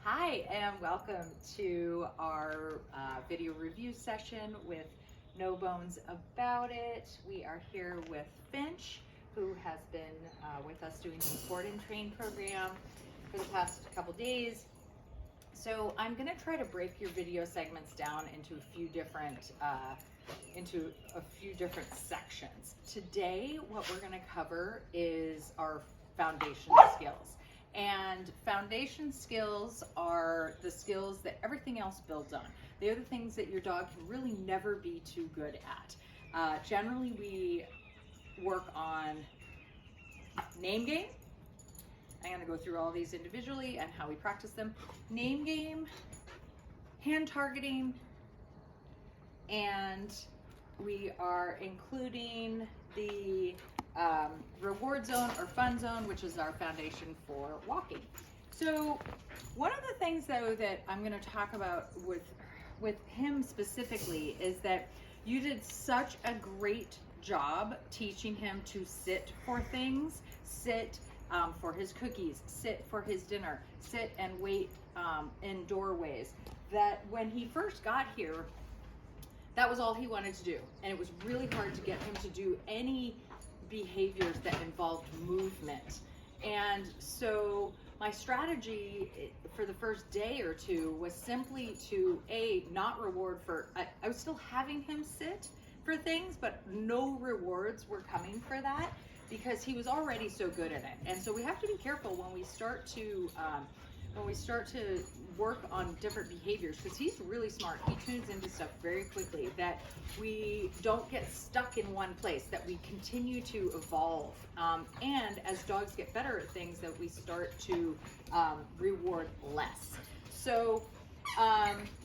Hi, and welcome to our video review session with No Bones About It. We are here with Finch, who has been with us doing the Board and Train program for the past couple days. So I'm going to try to break your video segments down into a few different sections. Today, what we're going to cover is our foundation skills. And foundation skills are the skills that everything else builds on. They're the things that your dog can really never be too good at. Generally, we work on name game. I'm going to go through all these individually and how we practice them. Name game, hand targeting, and we are including the reward zone or fun zone, which is our foundation for walking. So one of the things though that I'm going to talk about with him specifically is that you did such a great job teaching him to sit for things, sit for his cookies, sit for his dinner, sit and wait in doorways, that when he first got here, that was all he wanted to do. And it was really hard to get him to do any behaviors that involved movement. And so my strategy for the first day or two was simply to not reward for, I was still having him sit for things, but no rewards were coming for that because he was already so good at it. And so we have to be careful when we start to work on different behaviors, because he's really smart. He tunes into stuff very quickly, that we don't get stuck in one place, that we continue to evolve. And as dogs get better at things, that we start to reward less. So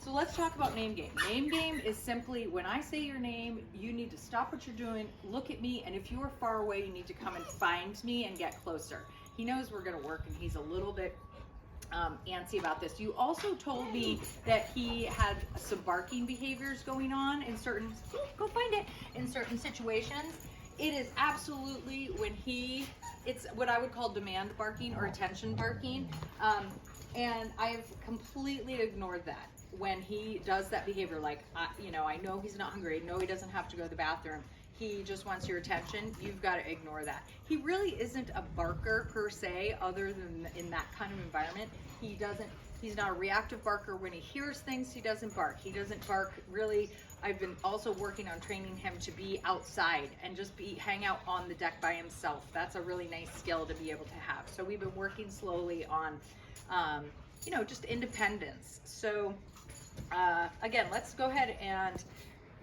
let's talk about name game. Name game is simply when I say your name, you need to stop what you're doing, look at me, and if you are far away, you need to come and find me and get closer. He knows we're going to work, and he's a little bit antsy about this. You also told me that he had some barking behaviors going on in certain, in certain situations. It is absolutely it's what I would call demand barking or attention barking. And I've completely ignored that when he does that behavior. Like, I know he's not hungry. No, he doesn't have to go to the bathroom. He just wants your attention. You've got to ignore that. He really isn't a barker per se, other than in that kind of environment. He's not a reactive barker. When he hears things, he doesn't bark. He doesn't bark really. I've been also working on training him to be outside and just hang out on the deck by himself. That's a really nice skill to be able to have. So we've been working slowly on, just independence. So again, let's go ahead and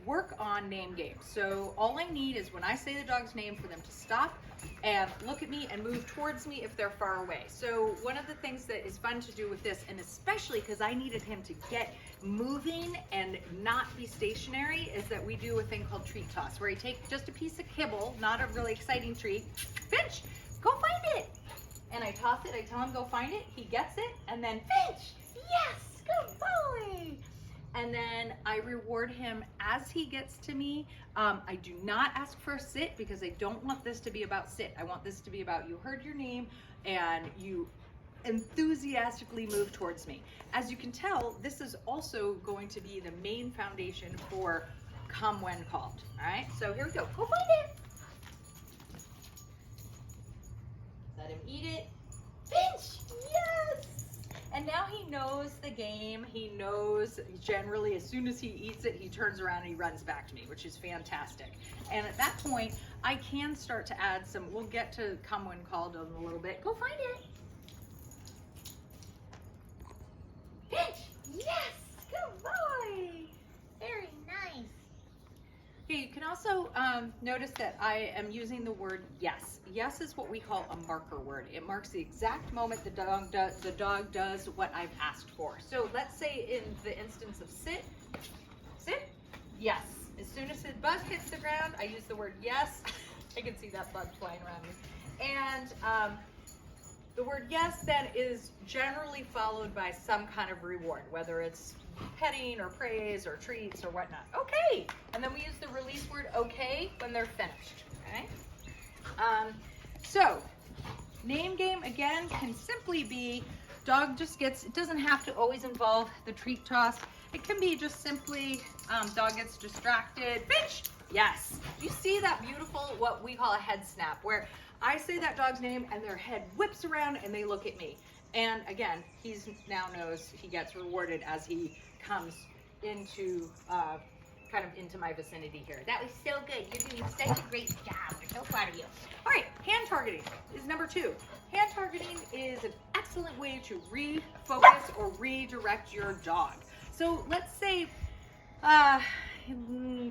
work on name game. So all I need is when I say the dog's name for them to stop and look at me and move towards me if they're far away. So one of the things that is fun to do with this, and especially because I needed him to get moving and not be stationary, is that we do a thing called treat toss, where I take just a piece of kibble, not a really exciting treat. Finch, go find it. And I toss it, I tell him go find it, he gets it, and then Finch, yes, good boy. And then I reward him as he gets to me. I do not ask for a sit, because I don't want this to be about sit. I want this to be about you heard your name and you enthusiastically move towards me. As you can tell, this is also going to be the main foundation for come when called. All right, so here we go. Go find it. Let him eat it. Finch, yes! And now he knows the game. He knows generally as soon as he eats it, he turns around and he runs back to me, which is fantastic. And at that point, I can start to add some, we'll get to come when called in a little bit. Go find it. Finch, yes, good boy. Very nice. Okay, you can also notice that I am using the word yes. Yes is what we call a marker word. It marks the exact moment the dog does what I've asked for. So let's say in the instance of sit, yes. As soon as his butt hits the ground, I use the word yes. I can see that bug flying around me. And the word yes then is generally followed by some kind of reward, whether it's petting or praise or treats or whatnot. Okay, and then we use the release word okay when they're finished. Okay. So name game again can simply be Dog just gets, it doesn't have to always involve the treat toss. It can be just simply, dog gets distracted. Finch! Yes. You see that beautiful, what we call a head snap, where I say that dog's name and their head whips around and they look at me. And again, he's now knows he gets rewarded as he comes into, kind of into my vicinity here. That was so good. You're doing such a great job. We're so proud of you. All right, hand targeting is number 2. Hand targeting is an excellent way to refocus or redirect your dog. So let's say,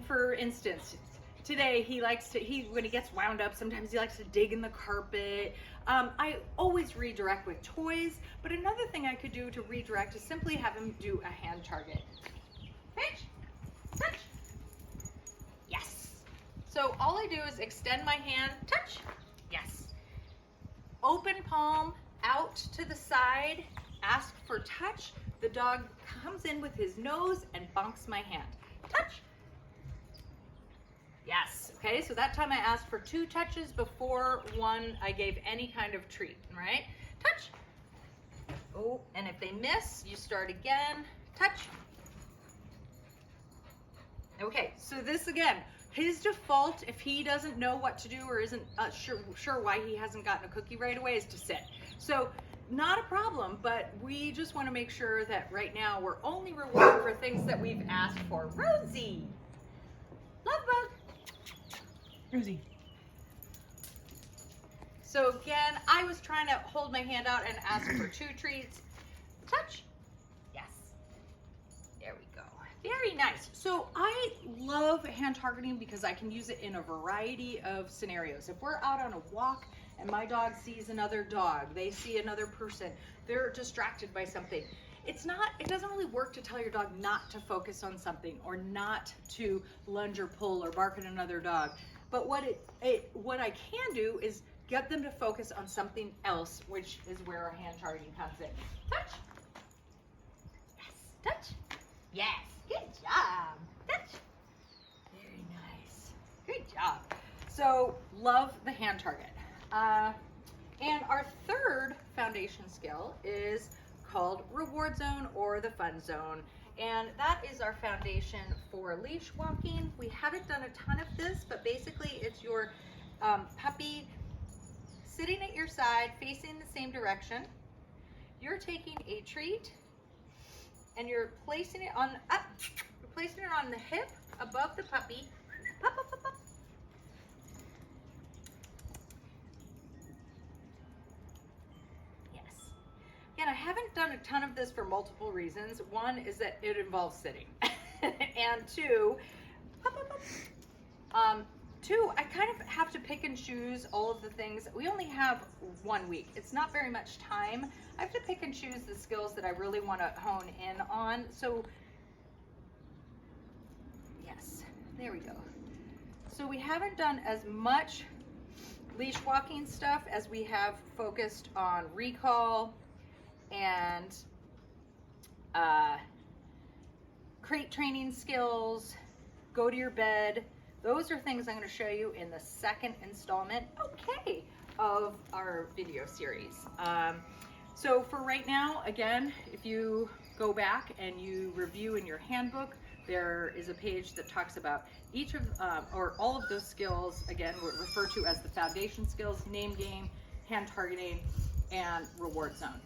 for instance, today he likes to, when he gets wound up, sometimes he likes to dig in the carpet. I always redirect with toys, but another thing I could do to redirect is simply have him do a hand target. Finch, touch. Yes. So all I do is extend my hand, touch. Yes. Open palm out to the side, ask for touch. The dog comes in with his nose and bonks my hand. Touch. Yes. Okay, so that time I asked for 2 touches before one I gave any kind of treat, right? Touch. Oh, and if they miss, you start again. Touch. Okay, so this again, his default, if he doesn't know what to do or isn't sure why he hasn't gotten a cookie right away, is to sit. So not a problem, but we just want to make sure that right now we're only rewarding for things that we've asked for. Rosie, love bug. Rosie. So again, I was trying to hold my hand out and ask for 2 treats. Touch. Yes. There we go. Very nice. So I love hand targeting because I can use it in a variety of scenarios. If we're out on a walk and my dog sees another dog, they see another person, they're distracted by something. It doesn't really work to tell your dog not to focus on something or not to lunge or pull or bark at another dog. But what I can do is get them to focus on something else, which is where our hand targeting comes in. Touch. Yes. Touch. Yes. Good job. Touch. Very nice. Good job. So love the hand target. And our third foundation skill is called reward zone or the fun zone. And that is our foundation for leash walking. We haven't done a ton of this, but basically it's your puppy sitting at your side, facing the same direction. You're taking a treat and you're placing it on the hip above the puppy. Pop, pop, pop, pop. Yes. Again, I haven't done a ton of this for multiple reasons. One is that it involves sitting. And 2, pop, pop, pop. 2, I kind of have to pick and choose all of the things. We only have 1 week. It's not very much time. I have to pick and choose the skills that I really want to hone in on. So, yes, there we go. So we haven't done as much leash walking stuff as we have focused on recall and crate training skills, go to your bed. Those are things I'm going to show you in the second installment, of our video series. So for right now, again, if you go back and you review in your handbook, there is a page that talks about each of, or all of those skills, again, what we refer to as the foundation skills: name game, hand targeting, and reward zone.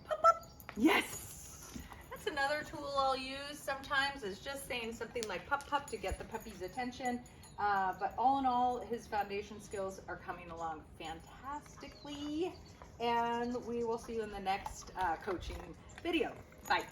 Pop, pop. Yes! That's another tool I'll use sometimes, is just saying something like pup pup to get the puppy's attention. But all in all, his foundation skills are coming along fantastically. And we will see you in the next coaching video. Bye.